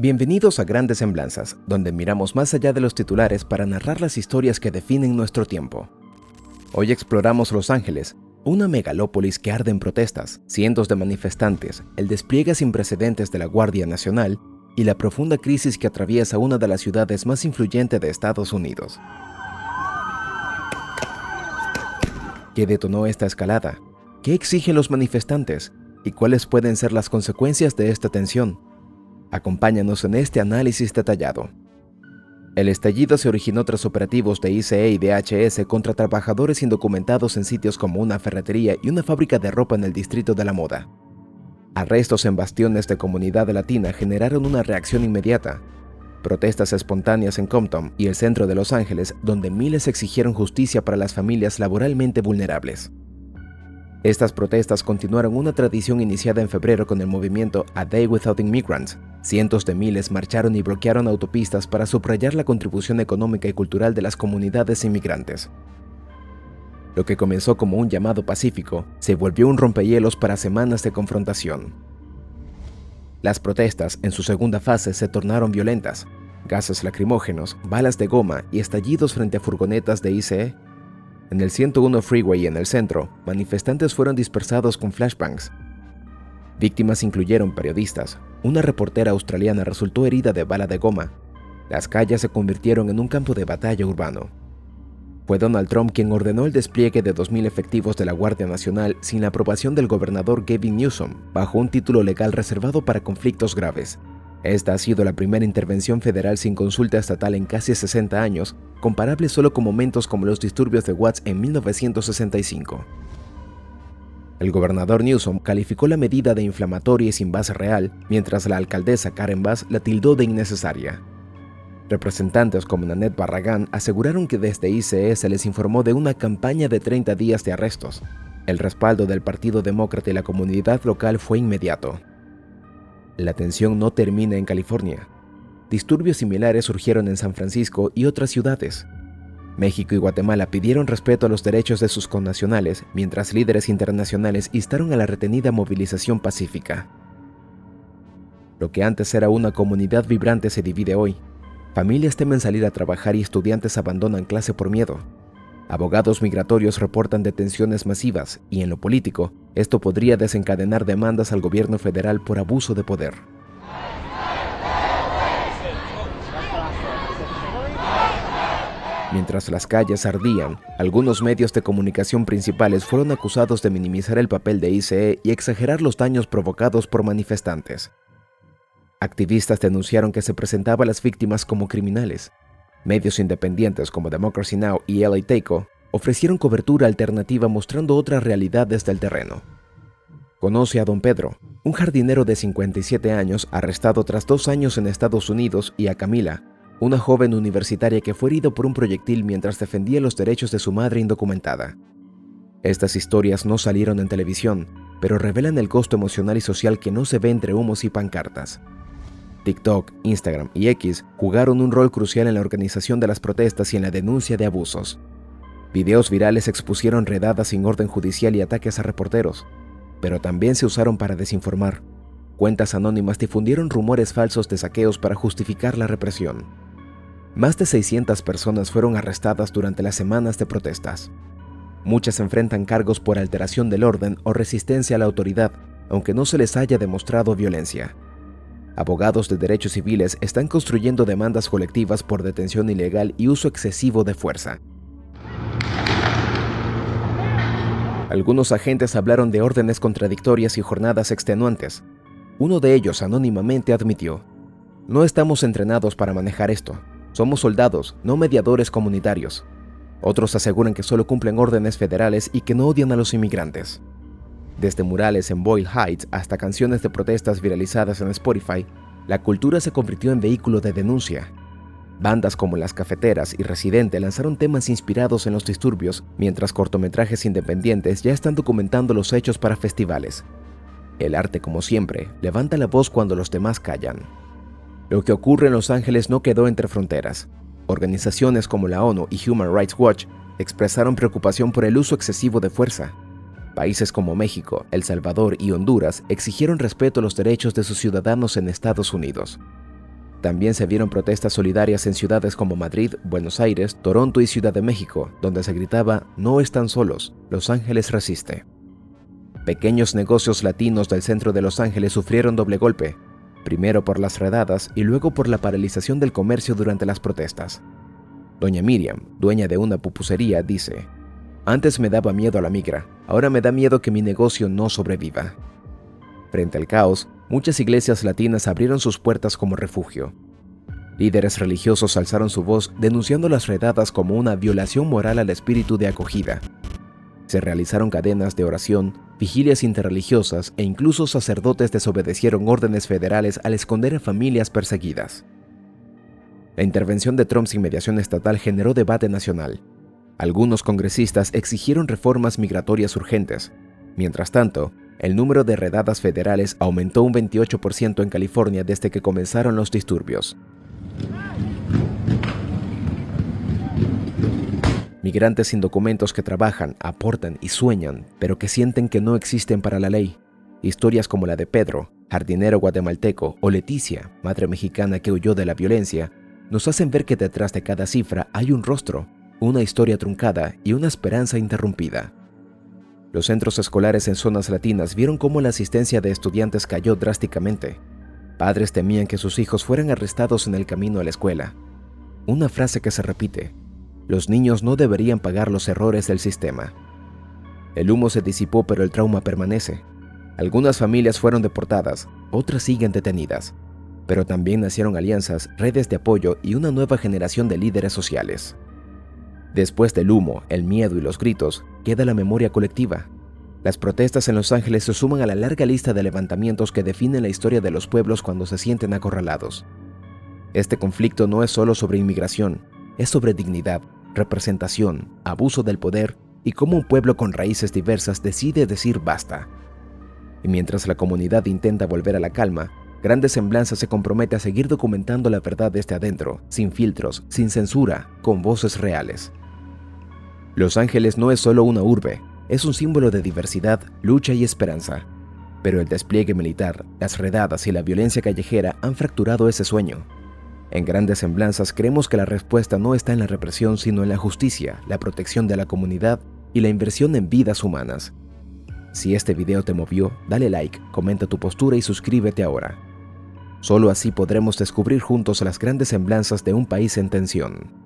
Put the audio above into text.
Bienvenidos a Grandes Semblanzas, donde miramos más allá de los titulares para narrar las historias que definen nuestro tiempo. Hoy exploramos Los Ángeles, una megalópolis que arde en protestas, cientos de manifestantes, el despliegue sin precedentes de la Guardia Nacional y la profunda crisis que atraviesa una de las ciudades más influyentes de Estados Unidos. ¿Qué detonó esta escalada? ¿Qué exigen los manifestantes? ¿Y cuáles pueden ser las consecuencias de esta tensión? Acompáñanos en este análisis detallado. El estallido se originó tras operativos de ICE y DHS contra trabajadores indocumentados en sitios como una ferretería y una fábrica de ropa en el Distrito de la Moda. Arrestos en bastiones de comunidad latina generaron una reacción inmediata. Protestas espontáneas en Compton y el centro de Los Ángeles, donde miles exigieron justicia para las familias laboralmente vulnerables. Estas protestas continuaron una tradición iniciada en febrero con el movimiento A Day Without Immigrants. Cientos de miles marcharon y bloquearon autopistas para subrayar la contribución económica y cultural de las comunidades inmigrantes. Lo que comenzó como un llamado pacífico se volvió un rompehielos para semanas de confrontación. Las protestas, en su segunda fase, se tornaron violentas. Gases lacrimógenos, balas de goma y estallidos frente a furgonetas de ICE. En el 101 Freeway en el centro, manifestantes fueron dispersados con flashbangs. Víctimas incluyeron periodistas. Una reportera australiana resultó herida de bala de goma. Las calles se convirtieron en un campo de batalla urbano. Fue Donald Trump quien ordenó el despliegue de 2.000 efectivos de la Guardia Nacional sin la aprobación del gobernador Gavin Newsom, bajo un título legal reservado para conflictos graves. Esta ha sido la primera intervención federal sin consulta estatal en casi 60 años, comparable solo con momentos como los disturbios de Watts en 1965. El gobernador Newsom calificó la medida de inflamatoria y sin base real, mientras la alcaldesa Karen Bass la tildó de innecesaria. Representantes como Nanette Barragán aseguraron que desde ICE se les informó de una campaña de 30 días de arrestos. El respaldo del Partido Demócrata y la comunidad local fue inmediato. La tensión no termina en California. Disturbios similares surgieron en San Francisco y otras ciudades. México y Guatemala pidieron respeto a los derechos de sus connacionales, mientras líderes internacionales instaron a la retenida movilización pacífica. Lo que antes era una comunidad vibrante se divide hoy. Familias temen salir a trabajar y estudiantes abandonan clase por miedo. Abogados migratorios reportan detenciones masivas y en lo político, esto podría desencadenar demandas al gobierno federal por abuso de poder. Mientras las calles ardían, algunos medios de comunicación principales fueron acusados de minimizar el papel de ICE y exagerar los daños provocados por manifestantes. Activistas denunciaron que se presentaba a las víctimas como criminales. Medios independientes como Democracy Now! Y LA Taco ofrecieron cobertura alternativa mostrando otra realidad desde el terreno. Conoce a Don Pedro, un jardinero de 57 años arrestado tras 2 años en Estados Unidos, y a Camila, una joven universitaria que fue herida por un proyectil mientras defendía los derechos de su madre indocumentada. Estas historias no salieron en televisión, pero revelan el costo emocional y social que no se ve entre humos y pancartas. TikTok, Instagram y X jugaron un rol crucial en la organización de las protestas y en la denuncia de abusos. Videos virales expusieron redadas sin orden judicial y ataques a reporteros, pero también se usaron para desinformar. Cuentas anónimas difundieron rumores falsos de saqueos para justificar la represión. Más de 600 personas fueron arrestadas durante las semanas de protestas. Muchas enfrentan cargos por alteración del orden o resistencia a la autoridad, aunque no se les haya demostrado violencia. Abogados de derechos civiles están construyendo demandas colectivas por detención ilegal y uso excesivo de fuerza. Algunos agentes hablaron de órdenes contradictorias y jornadas extenuantes. Uno de ellos anónimamente admitió: "No estamos entrenados para manejar esto. Somos soldados, no mediadores comunitarios". Otros aseguran que solo cumplen órdenes federales y que no odian a los inmigrantes. Desde murales en Boyle Heights hasta canciones de protestas viralizadas en Spotify, la cultura se convirtió en vehículo de denuncia. Bandas como Las Cafeteras y Residente lanzaron temas inspirados en los disturbios, mientras cortometrajes independientes ya están documentando los hechos para festivales. El arte, como siempre, levanta la voz cuando los demás callan. Lo que ocurre en Los Ángeles no quedó entre fronteras. Organizaciones como la ONU y Human Rights Watch expresaron preocupación por el uso excesivo de fuerza. Países como México, El Salvador y Honduras exigieron respeto a los derechos de sus ciudadanos en Estados Unidos. También se vieron protestas solidarias en ciudades como Madrid, Buenos Aires, Toronto y Ciudad de México, donde se gritaba "No están solos, Los Ángeles resiste". Pequeños negocios latinos del centro de Los Ángeles sufrieron doble golpe, primero por las redadas y luego por la paralización del comercio durante las protestas. Doña Miriam, dueña de una pupusería, dice: "Antes me daba miedo a la migra, ahora me da miedo que mi negocio no sobreviva". Frente al caos, muchas iglesias latinas abrieron sus puertas como refugio. Líderes religiosos alzaron su voz denunciando las redadas como una violación moral al espíritu de acogida. Se realizaron cadenas de oración, vigilias interreligiosas e incluso sacerdotes desobedecieron órdenes federales al esconder a familias perseguidas. La intervención de Trump sin mediación estatal generó debate nacional. Algunos congresistas exigieron reformas migratorias urgentes. Mientras tanto, el número de redadas federales aumentó un 28% en California desde que comenzaron los disturbios. Migrantes sin documentos que trabajan, aportan y sueñan, pero que sienten que no existen para la ley. Historias como la de Pedro, jardinero guatemalteco, o Leticia, madre mexicana que huyó de la violencia, nos hacen ver que detrás de cada cifra hay un rostro, una historia truncada y una esperanza interrumpida. Los centros escolares en zonas latinas vieron cómo la asistencia de estudiantes cayó drásticamente. Padres temían que sus hijos fueran arrestados en el camino a la escuela. Una frase que se repite: los niños no deberían pagar los errores del sistema. El humo se disipó, pero el trauma permanece. Algunas familias fueron deportadas, otras siguen detenidas. Pero también nacieron alianzas, redes de apoyo y una nueva generación de líderes sociales. Después del humo, el miedo y los gritos, queda la memoria colectiva. Las protestas en Los Ángeles se suman a la larga lista de levantamientos que definen la historia de los pueblos cuando se sienten acorralados. Este conflicto no es solo sobre inmigración, es sobre dignidad, representación, abuso del poder y cómo un pueblo con raíces diversas decide decir basta. Y mientras la comunidad intenta volver a la calma, Grandes Semblanzas se compromete a seguir documentando la verdad desde adentro, sin filtros, sin censura, con voces reales. Los Ángeles no es solo una urbe, es un símbolo de diversidad, lucha y esperanza. Pero el despliegue militar, las redadas y la violencia callejera han fracturado ese sueño. En Grandes Semblanzas creemos que la respuesta no está en la represión, sino en la justicia, la protección de la comunidad y la inversión en vidas humanas. Si este video te movió, dale like, comenta tu postura y suscríbete ahora. Solo así podremos descubrir juntos las grandes semblanzas de un país en tensión.